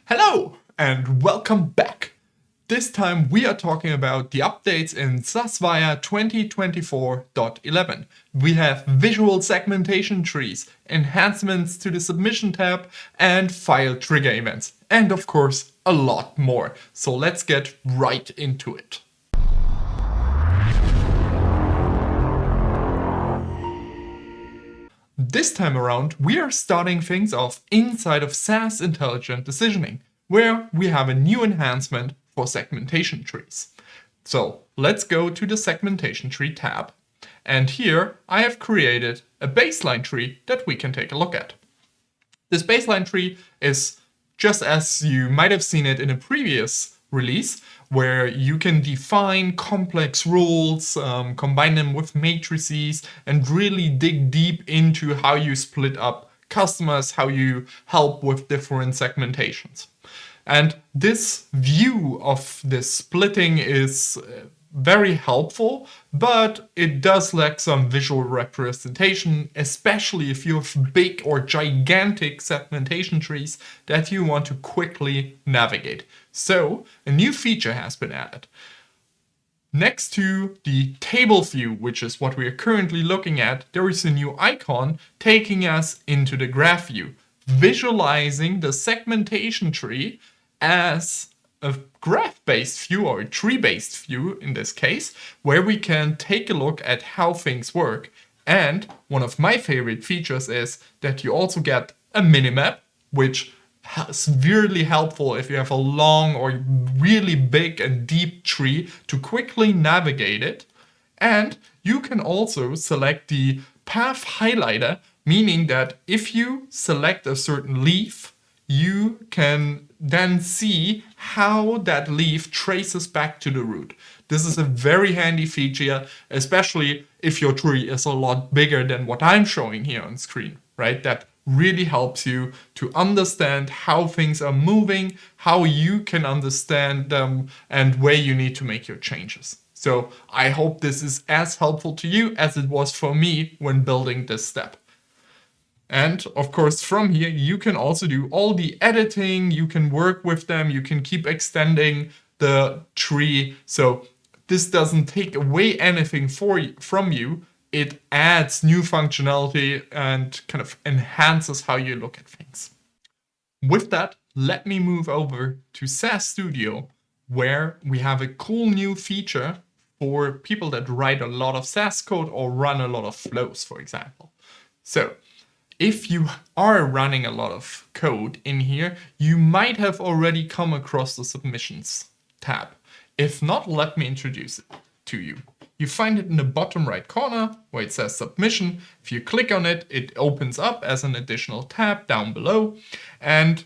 Hello and welcome back. This time we are talking about the updates in SAS Viya 2024.11. We have visual segmentation trees, enhancements to the submission tab, and file trigger events. And of course, a lot more. So let's get right into it. This time around, we are starting things off inside of SAS Intelligent Decisioning, where we have a new enhancement for segmentation trees. So let's go to the segmentation tree tab. And here I have created a baseline tree that we can take a look at. This baseline tree is just as you might have seen it in a previous release, where you can define complex rules, combine them with matrices, and really dig deep into how you split up customers, how you help with different segmentations. And this view of this splitting is very helpful, but it does lack some visual representation, especially if you have big or gigantic segmentation trees that you want to quickly navigate. So a new feature has been added. Next to the table view, which is what we are currently looking at, there is a new icon taking us into the graph view, visualizing the segmentation tree as a graph-based view, or a tree-based view in this case, where we can take a look at how things work. And one of my favorite features is that you also get a minimap, which is really helpful if you have a long or really big and deep tree to quickly navigate it. And you can also select the path highlighter, meaning that if you select a certain leaf, you can then see how that leaf traces back to the root. This is a very handy feature, especially if your tree is a lot bigger than what I'm showing here on screen, right? That really helps you to understand how things are moving, how you can understand them, and where you need to make your changes. So I hope this is as helpful to you as it was for me when building this step. And of course, from here, you can also do all the editing, you can work with them, you can keep extending the tree. So this doesn't take away anything from you. It adds new functionality and kind of enhances how you look at things. With that, let me move over to SAS Studio, where we have a cool new feature for people that write a lot of SAS code or run a lot of flows, for example. So if you are running a lot of code in here, you might have already come across the Submissions tab. If not, let me introduce it to you. You find it in the bottom right corner where it says Submission. If you click on it, it opens up as an additional tab down below. And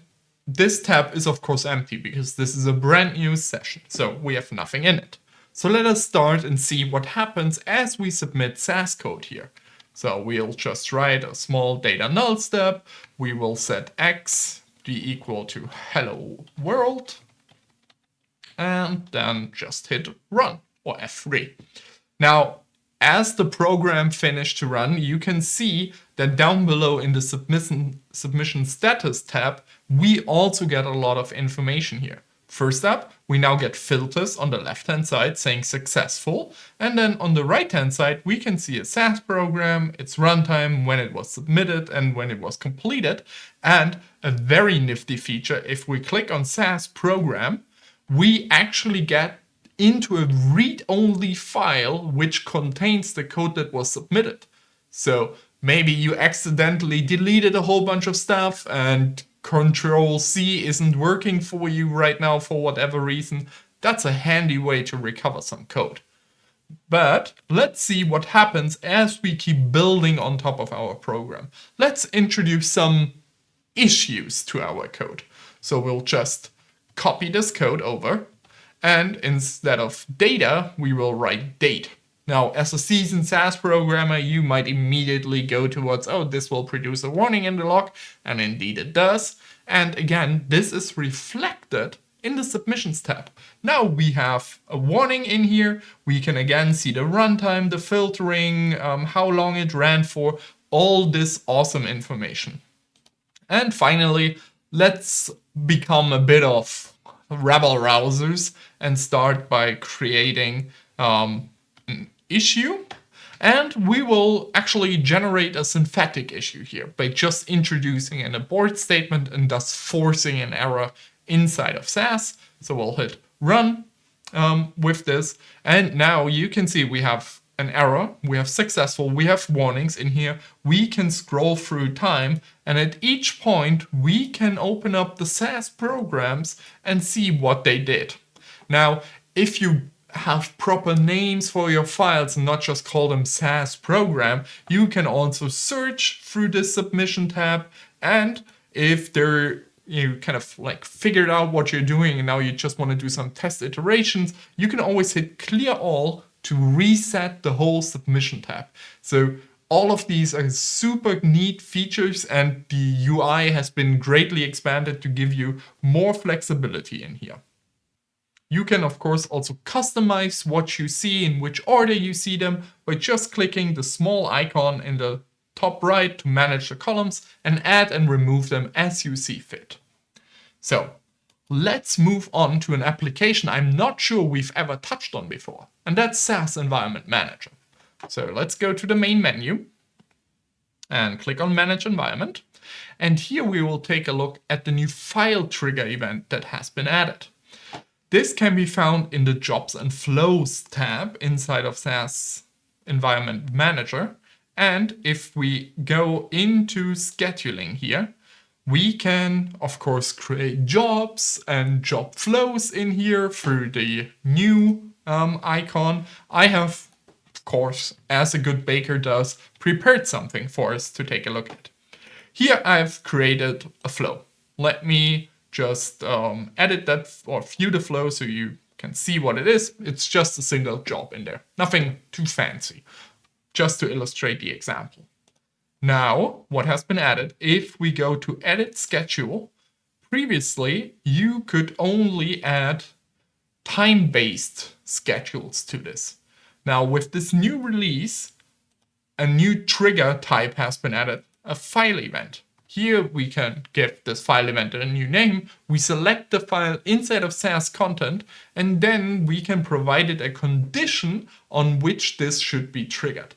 this tab is of course empty because this is a brand new session, so we have nothing in it. So let us start and see what happens as we submit SAS code here. So we'll just write a small data null step. We will set x be equal to hello world. And then just hit run, or F3. Now, as the program finished to run, you can see that down below in the submission status tab, we also get a lot of information here. First up, we now get filters on the left-hand side saying successful. And then on the right-hand side, we can see a SAS program, its runtime, when it was submitted and when it was completed. And a very nifty feature, if we click on SAS program, we actually get into a read-only file which contains the code that was submitted. So maybe you accidentally deleted a whole bunch of stuff and Control-C isn't working for you right now for whatever reason. That's a handy way to recover some code. But let's see what happens as we keep building on top of our program. Let's introduce some issues to our code. So we'll just copy this code over, and instead of data, we will write date. Now, as a seasoned SAS programmer, you might immediately go towards, oh, this will produce a warning in the log, and indeed it does. And again, this is reflected in the Submissions tab. Now we have a warning in here. We can again see the runtime, the filtering, how long it ran for, all this awesome information. And finally, let's become a bit of rabble rousers and start by creating an issue. And we will actually generate a synthetic issue here by just introducing an abort statement and thus forcing an error inside of SAS. So we'll hit run with this. And now you can see we have an error, we have successful, we have warnings in here. We can scroll through time, and at each point we can open up the SAS programs and see what they did. Now, if you have proper names for your files and not just call them SAS program, you can also search through this submission tab, and if you kind of like figured out what you're doing and now you just want to do some test iterations, you can always hit clear all to reset the whole submission tab. So all of these are super neat features, and the UI has been greatly expanded to give you more flexibility in here. You can, of course, also customize what you see, in which order you see them, by just clicking the small icon in the top right to manage the columns and add and remove them as you see fit. So let's move on to an application I'm not sure we've ever touched on before, and that's SAS Environment Manager. So let's go to the main menu and click on Manage Environment. And here we will take a look at the new file trigger event that has been added. This can be found in the Jobs and Flows tab inside of SAS Environment Manager. And if we go into scheduling here, we can, of course, create jobs and job flows in here through the new icon. I have, of course, as a good baker does, prepared something for us to take a look at. Here I've created a flow. Let me just edit that or view the flow so you can see what it is. It's just a single job in there. Nothing too fancy, just to illustrate the example. Now, what has been added, if we go to Edit Schedule, previously you could only add time-based schedules to this. Now, with this new release, a new trigger type has been added, a file event. Here we can give this file event a new name. We select the file inside of SAS content, and then we can provide it a condition on which this should be triggered.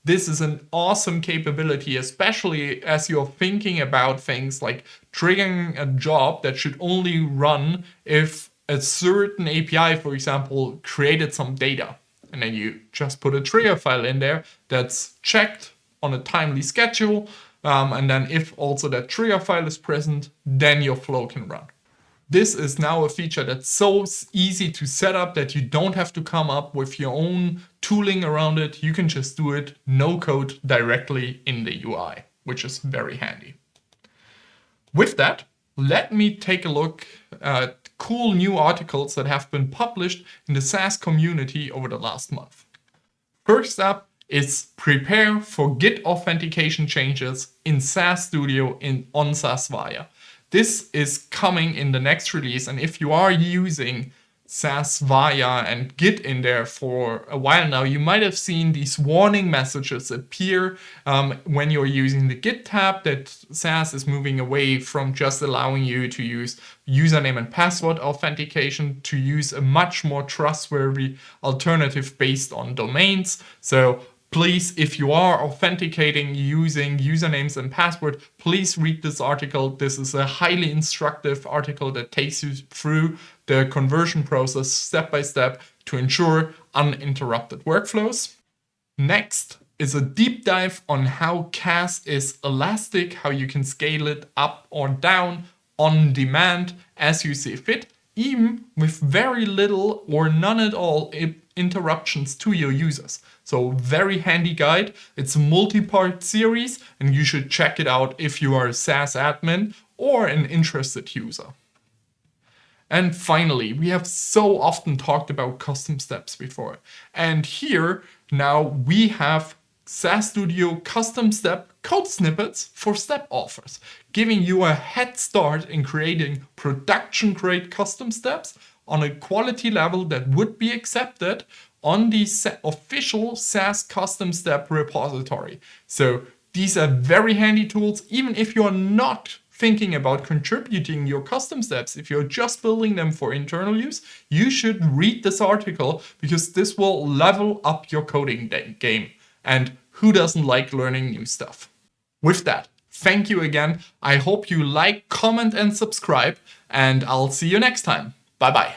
This is an awesome capability, especially as you're thinking about things like triggering a job that should only run if a certain API, for example, created some data. And then you just put a trigger file in there that's checked on a timely schedule. And then if also that trigger file is present, then your flow can run. This is now a feature that's so easy to set up that you don't have to come up with your own tooling around it. You can just do it no code directly in the UI, which is very handy. With that, let me take a look at cool new articles that have been published in the SAS community over the last month. First up is prepare for Git authentication changes in SAS Studio on SAS Viya. This is coming in the next release, and if you are using SAS Viya and Git in there for a while now, you might have seen these warning messages appear when you're using the Git tab that SAS is moving away from just allowing you to use username and password authentication to use a much more trustworthy alternative based on domains. So please, if you are authenticating using usernames and password, please read this article. This is a highly instructive article that takes you through the conversion process step by step to ensure uninterrupted workflows. Next is a deep dive on how SAS is elastic, how you can scale it up or down on demand as you see fit, even with very little or none at all interruptions to your users. So very handy guide. It's a multi-part series, and you should check it out if you are a SAS admin or an interested user. And finally, we have so often talked about custom steps before. And here now we have SAS Studio custom step code snippets for step authors, giving you a head start in creating production-grade custom steps on a quality level that would be accepted on the official SAS custom step repository. So these are very handy tools, even if you're not thinking about contributing your custom steps, if you're just building them for internal use, you should read this article because this will level up your coding game. And who doesn't like learning new stuff? With that, thank you again. I hope you like, comment, and subscribe, and I'll see you next time. Bye bye.